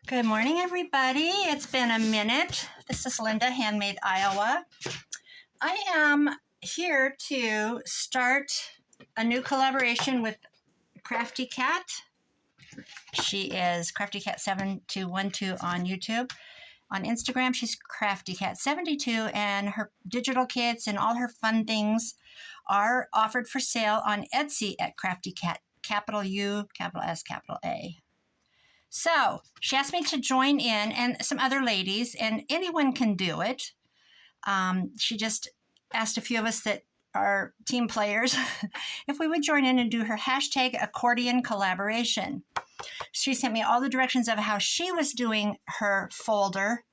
Good morning, everybody. It's been a minute. This is Linda, Handmade Iowa. I am here to start a new collaboration with Crafty Cat. She is Crafty Cat 7212 on YouTube. On Instagram, she's Crafty Cat 72, and her digital kits and all her fun things are offered for sale on Etsy at Crafty Cat, capital U, capital S, capital A. So she asked me to join in, and some other ladies, and anyone can do it. She just asked a few of us that are team players if we would join in and do her hashtag accordion collaboration. She sent me all the directions of how she was doing her folder,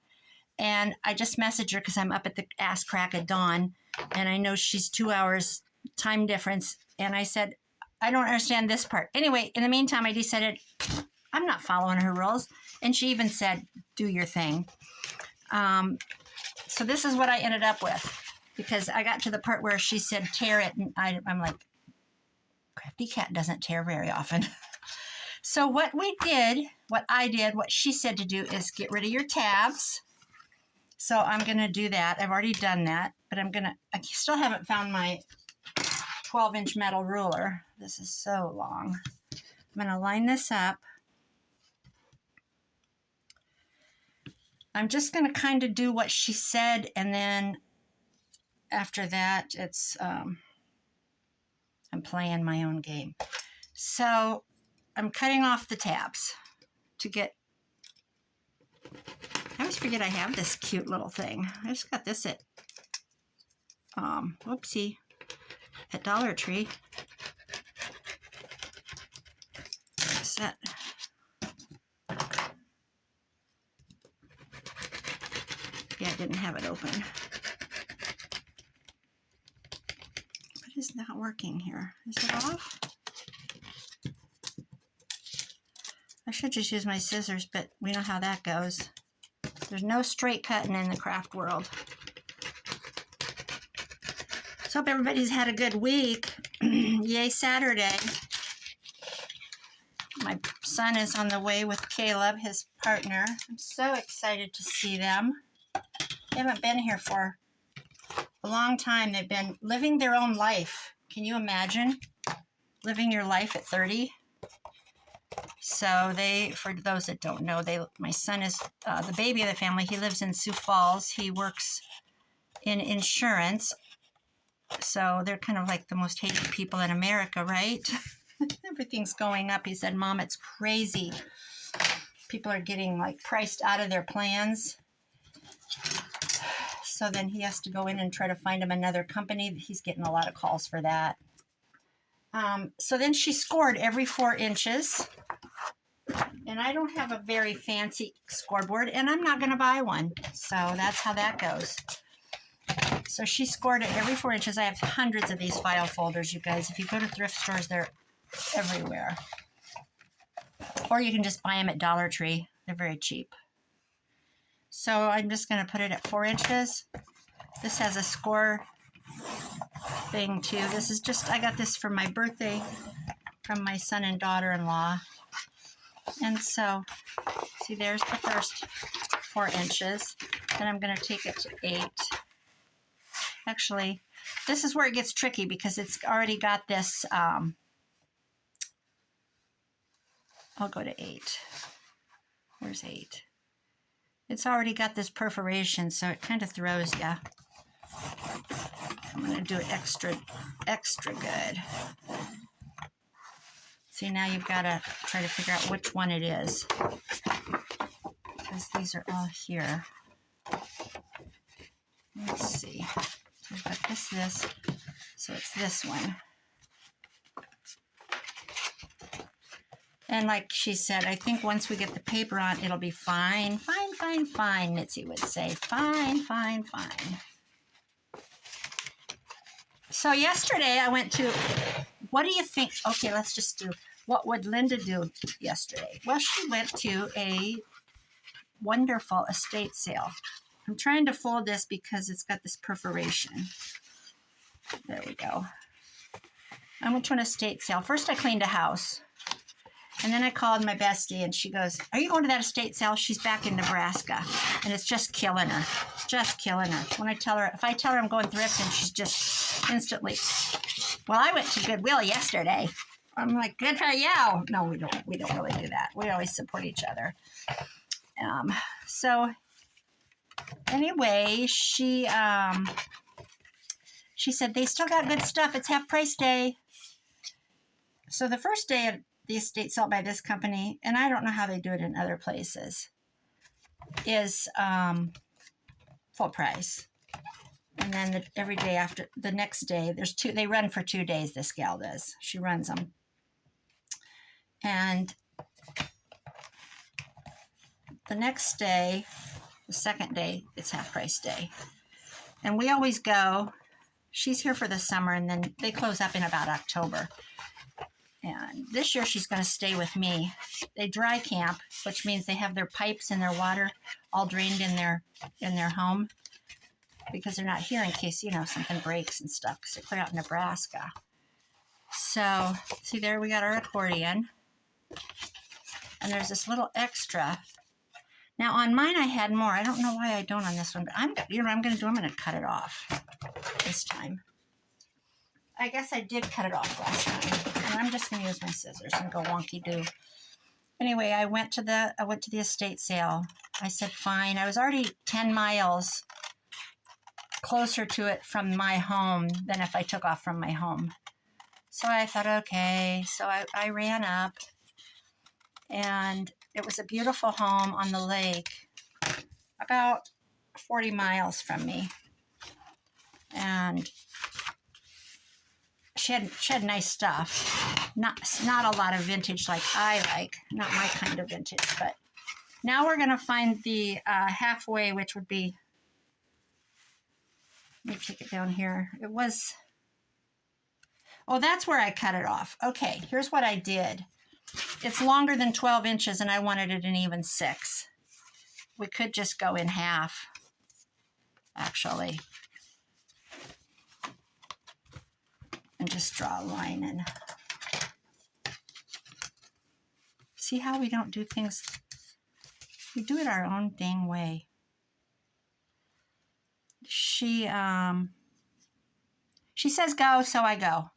and I just messaged her because I'm up at the ass crack of dawn, and I know she's 2 hours time difference, and I said, I don't understand this part. Anyway, in the meantime, I decided I'm not following her rules. And she even said, do your thing. So this is what I ended up with, because I got to the part where she said, tear it. And I'm like, Crafty Cat doesn't tear very often. So what I did, what she said to do is get rid of your tabs. So I'm going to do that. I've already done that, but I still haven't found my 12-inch metal ruler. This is so long. I'm going to line this up. I'm just going to kind of do what she said, and then after that, it's I'm playing my own game. So I'm cutting off the tabs to get. I always forget I have this cute little thing. I just got this at whoopsie, at Dollar Tree. What's that? Yeah, I didn't have it open. What is not working here? Is it off? I should just use my scissors, but we know how that goes. There's no straight cutting in the craft world. So hope everybody's had a good week. Yay, Saturday. My son is on the way with Caleb, his partner. I'm so excited to see them. They haven't been here for a long time. They've been living their own life. Can you imagine living your life at 30? So for those that don't know, my son is the baby of the family. He lives in Sioux Falls. He works in insurance. So they're kind of like the most hated people in America, right? Everything's going up. He said, Mom, it's crazy. People are getting like priced out of their plans. So then he has to go in and try to find him another company. He's getting a lot of calls for that. So then she scored every 4 inches. And I don't have a very fancy scoreboard, and I'm not going to buy one. So that's how that goes. So she scored it every 4 inches. I have hundreds of these file folders, you guys. If you go to thrift stores, they're everywhere. Or you can just buy them at Dollar Tree. They're very cheap. So I'm just going to put it at 4 inches. This has a score thing too. This is just, I got this for my birthday from my son and daughter-in-law. And so, see, there's the first 4 inches. Then I'm going to take it to 8. Actually, this is where it gets tricky because it's already got this, I'll go to 8. Where's 8? It's already got this perforation, so it kind of throws you. I'm going to do it extra good. See, now you've got to try to figure out which one it is, because these are all here. Let's see. So I've got this, so it's this one. And like she said, I think once we get the paper on, it'll be fine. Fine, fine, fine, Mitzi would say. Fine, fine, fine. So yesterday I went to, what do you think? Okay, let's just do, what would Linda do yesterday? Well, she went to a wonderful estate sale. I'm trying to fold this because it's got this perforation. There we go. I went to an estate sale. First I cleaned a house. And then I called my bestie, and she goes, "Are you going to that estate sale?" She's back in Nebraska, and it's just killing her. It's just killing her. When I tell her, if I tell her I'm going thrifting, she's just instantly, "Well, I went to Goodwill yesterday." I'm like, "Good for you." No, we don't. We don't really do that. We always support each other. So anyway, she said they still got good stuff. It's half price day. So the first day at the estate sale by this company, and I don't know how they do it in other places, is full price. And then every day after, the next day, they run for 2 days, this gal does. She runs them. And the next day, the second day, it's half price day. And we always go. She's here for the summer, and then they close up in about October. And this year she's going to stay with me. They dry camp, which means they have their pipes and their water all drained in their home, because they're not here in case, something breaks and stuff, because they're clear out in Nebraska. So, see there, we got our accordion. And there's this little extra. Now, on mine I had more. I don't know why I don't on this one, but I'm going to cut it off this time. I guess I did cut it off last time. And I'm just going to use my scissors and go wonky-doo. Anyway, I went to the estate sale. I said, fine. I was already 10 miles closer to it from my home than if I took off from my home. So I thought, okay. So I ran up, and it was a beautiful home on the lake, about 40 miles from me. And she had nice stuff. Not a lot of vintage like I like. Not my kind of vintage. But now we're going to find the halfway, which would be, let me take it down here. It was, oh, that's where I cut it off. Okay, here's what I did. It's longer than 12 inches, and I wanted it an even 6. We could just go in half, actually. And just draw a line and see how we don't do things. We do it our own dang way. She says go, so I go.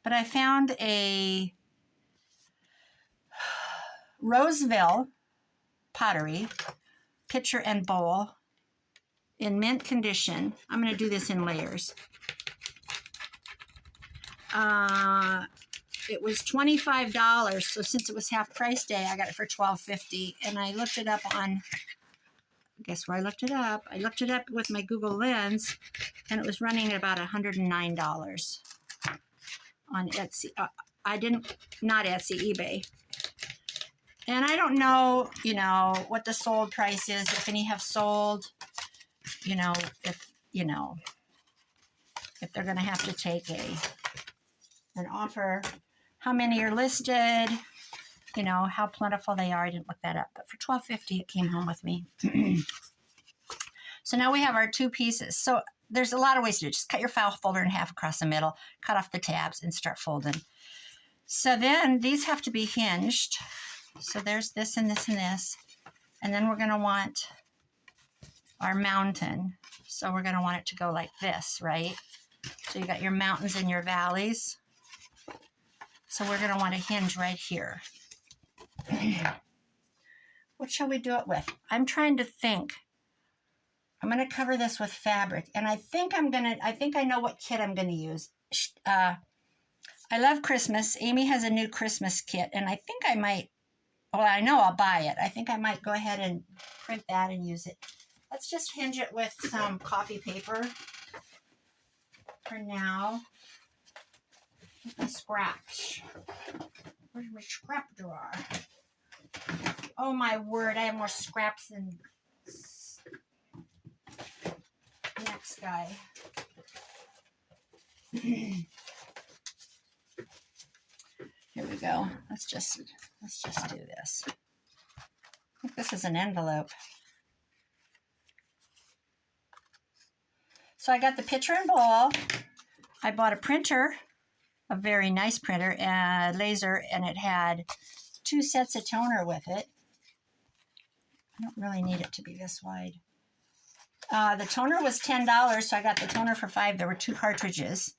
But I found a Roseville pottery pitcher and bowl in mint condition. I'm going to do this in layers. It was $25, so since it was half price day, I got it for $12.50. And I looked it up on, guess where I looked it up? I looked it up with my Google Lens, and it was running at about $109 on Etsy. Not Etsy, eBay. And I don't know, what the sold price is, if any have sold, if they're going to have to take an offer, how many are listed, how plentiful they are. I didn't look that up, but for $12.50 it came home with me. So now we have our 2 pieces. So there's a lot of ways to do it. Just cut your file folder in half across the middle, cut off the tabs, and start folding. So then these have to be hinged. So there's this and this and this. And then we're going to want our mountain. So we're going to want it to go like this, right? So you got your mountains and your valleys. So we're going to want to hinge right here. What shall we do it with? I'm trying to think. I'm going to cover this with fabric. And I think I know what kit I'm going to use. I love Christmas. Amy has a new Christmas kit. And I think I might, I know I'll buy it. I think I might go ahead and print that and use it. Let's just hinge it with some coffee paper for now. The scraps. Where's my scrap drawer? Oh my word, I have more scraps than next guy. Here we go. Let's just do this. I think this is an envelope. So I got the pitcher and bowl. I bought a printer a very nice printer, laser, and it had 2 sets of toner with it. I don't really need it to be this wide. The toner was $10, so I got the toner for $5. There were 2 cartridges.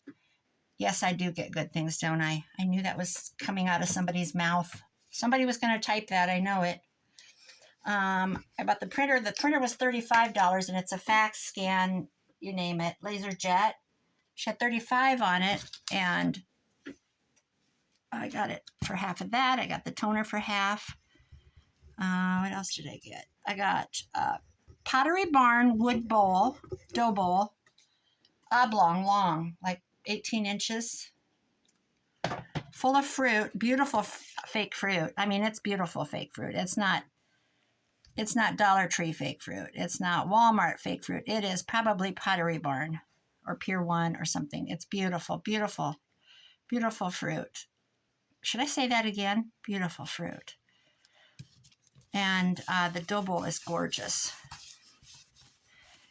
Yes, I do get good things, don't I? I knew that was coming out of somebody's mouth. Somebody was going to type that. I know it. I bought the printer. The printer was $35, and it's a fax scan, you name it, LaserJet. She had 35 on it, and I got it for half of that. I got the toner for half. What else did I get? I got Pottery Barn wood bowl, dough bowl, oblong, long, like 18 inches, full of fruit, beautiful fake fruit. I mean, it's beautiful fake fruit. It's not Dollar Tree fake fruit. It's not Walmart fake fruit. It is probably Pottery Barn or Pier 1 or something. It's beautiful, beautiful, beautiful fruit. Should I say that again? Beautiful fruit. And the dough bowl is gorgeous.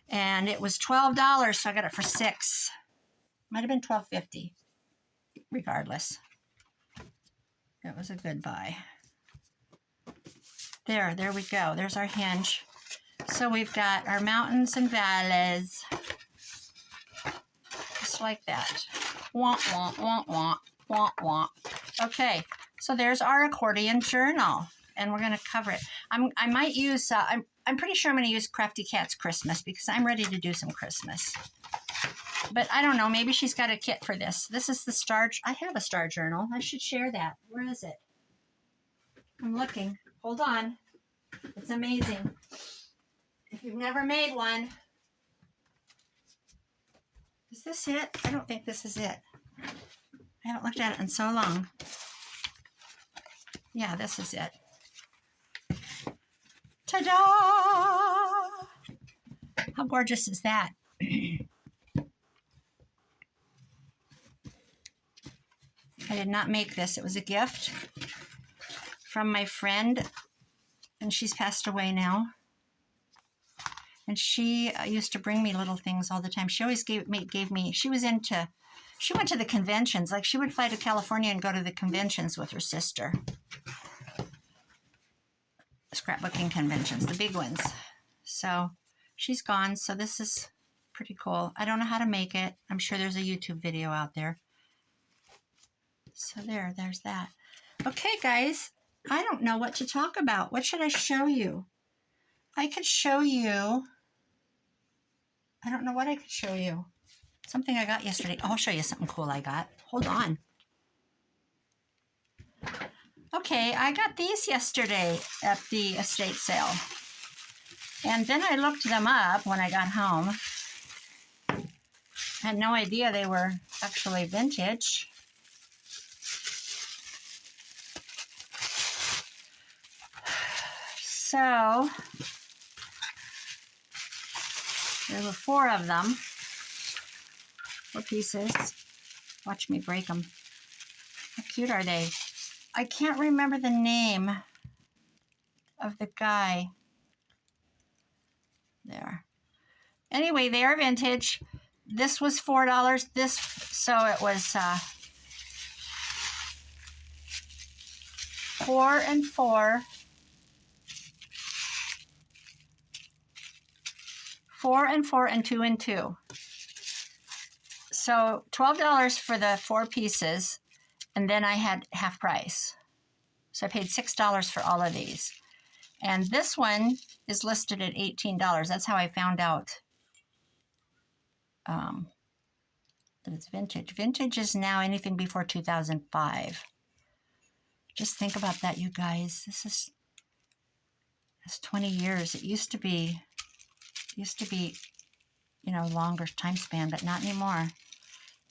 And it was $12, so I got it for $6. Might have been $12.50. Regardless. It was a good buy. There we go. There's our hinge. So we've got our mountains and valleys. Just like that. Womp, womp, womp, womp, womp, womp. Okay, so there's our accordion journal. And we're going to cover it. I might use, I'm pretty sure I'm going to use Crafty Cat's Christmas because I'm ready to do some Christmas. But I don't know, maybe she's got a kit for this. This is the star, I have a star journal. I should share that. Where is it? I'm looking. Hold on. It's amazing. If you've never made one. Is this it? I don't think this is it. I haven't looked at it in so long. Yeah, this is it. Ta-da! How gorgeous is that? I did not make this. It was a gift from my friend, and she's passed away now. And she used to bring me little things all the time. She always gave me, she went to the conventions. Like, she would fly to California and go to the conventions with her sister. Scrapbooking conventions, the big ones. So she's gone, so this is pretty cool. I don't know how to make it. I'm sure there's a YouTube video out there. So there's that. Okay, guys, I don't know what to talk about. What should I show you? I could show you, I don't know what I could show you. Something I got yesterday. I'll show you something cool I got. Hold on. Okay, I got these yesterday at the estate sale. And then I looked them up when I got home. I had no idea they were actually vintage. So, there were 4 of them. 4 pieces. Watch me break them. How cute are they? I can't remember the name of the guy. There. Anyway, they are vintage. This was $4. So it was 4 and 4. 4 and 4 and 2 and 2. So $12 for the 4 pieces, and then I had half price. So I paid $6 for all of these. And this one is listed at $18. That's how I found out that it's vintage. Vintage is now anything before 2005. Just think about that, you guys. That's 20 years. It used to be, you know, longer time span, but not anymore.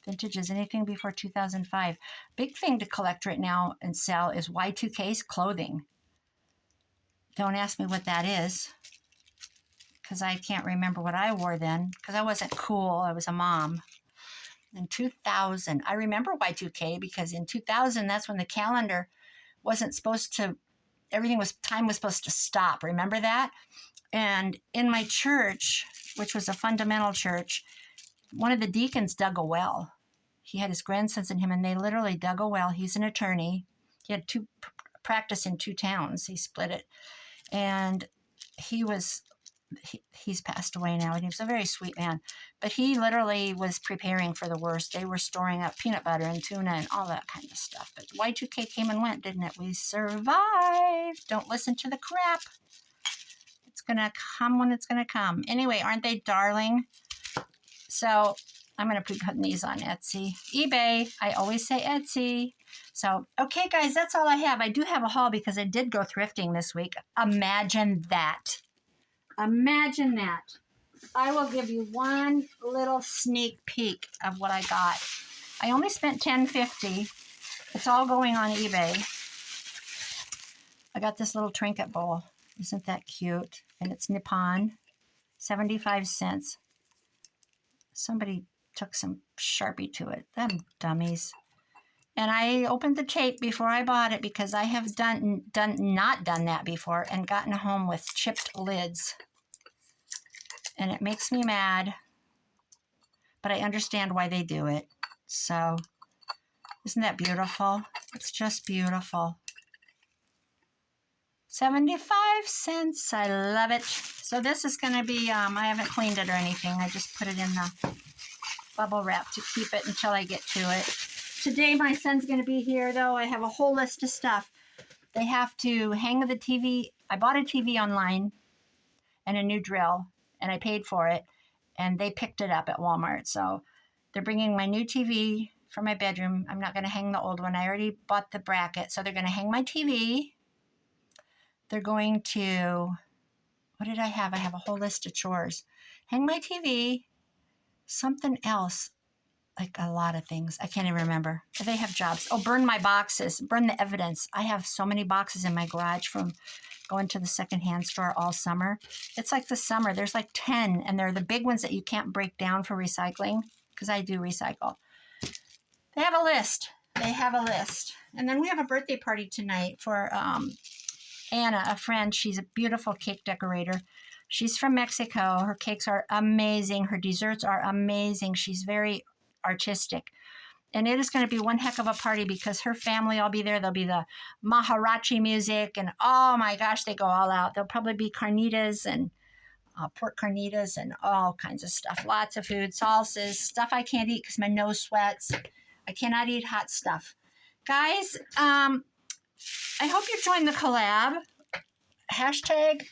Vintage is anything before 2005. Big thing to collect right now and sell is Y2K's clothing. Don't ask me what that is, because I can't remember what I wore then, because I wasn't cool. I was a mom. In 2000, I remember Y2K because in 2000, that's when the calendar wasn't supposed to, time was supposed to stop. Remember that? And in my church, which was a fundamental church, one of the deacons dug a well. He had his grandsons and him, and they literally dug a well. He's an attorney. He had practice in 2 towns. He split it. And he's passed away now, and he was a very sweet man. But he literally was preparing for the worst. They were storing up peanut butter and tuna and all that kind of stuff. But Y2K came and went, didn't it? We survived. Don't listen to the crap. It's going to come when it's going to come. Anyway, aren't they darling? So I'm going to be putting these on Etsy. eBay. I always say Etsy. So, okay, guys, that's all I have. I do have a haul because I did go thrifting this week. Imagine that. Imagine that. I will give you one little sneak peek of what I got. I only spent $10.50. It's all going on eBay. I got this little trinket bowl. Isn't that cute? And it's Nippon. 75 cents. Somebody took some Sharpie to it. Them dummies. And I opened the tape before I bought it because I have not done that before and gotten home with chipped lids. And it makes me mad. But I understand why they do it. So, isn't that beautiful? It's just beautiful. 75 cents. I love it. So this is going to be, I haven't cleaned it or anything. I just put it in the bubble wrap to keep it until I get to it. Today my son's going to be here, though. I have a whole list of stuff. They have to hang the TV. I bought a TV online and a new drill, and I paid for it, and they picked it up at Walmart. So they're bringing my new TV for my bedroom. I'm not going to hang the old one. I already bought the bracket, so they're going to hang my TV. They're going to, what did I have? I have a whole list of chores. Hang my TV, something else, like a lot of things. I can't even remember. They have jobs. Oh, burn my boxes, burn the evidence. I have so many boxes in my garage from going to the secondhand store all summer. It's like the summer. There's like 10, and they're the big ones that you can't break down for recycling because I do recycle. They have a list. They have a list. And then we have a birthday party tonight for Anna, a friend. She's a beautiful cake decorator. She's from Mexico. Her cakes are amazing. Her desserts are amazing. She's very artistic. And it is going to be one heck of a party because her family will be there. There'll be the mariachi music, and oh my gosh, they go all out. There'll probably be carnitas and pork carnitas and all kinds of stuff. Lots of food, salsas, stuff I can't eat because my nose sweats. I cannot eat hot stuff. Guys, I hope you join the collab. Hashtag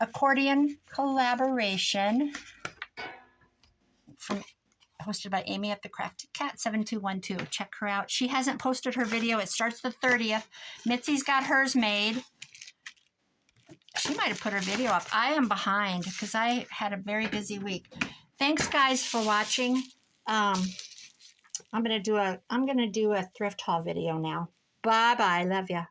accordian collaboration. Hosted by Amy at the Crafty Cat 7212. Check her out. She hasn't posted her video. It starts the 30th. Mitzi's got hers made. She might have put her video up. I am behind because I had a very busy week. Thanks, guys, for watching. I'm gonna do a thrift haul video now. Bye bye. Love ya.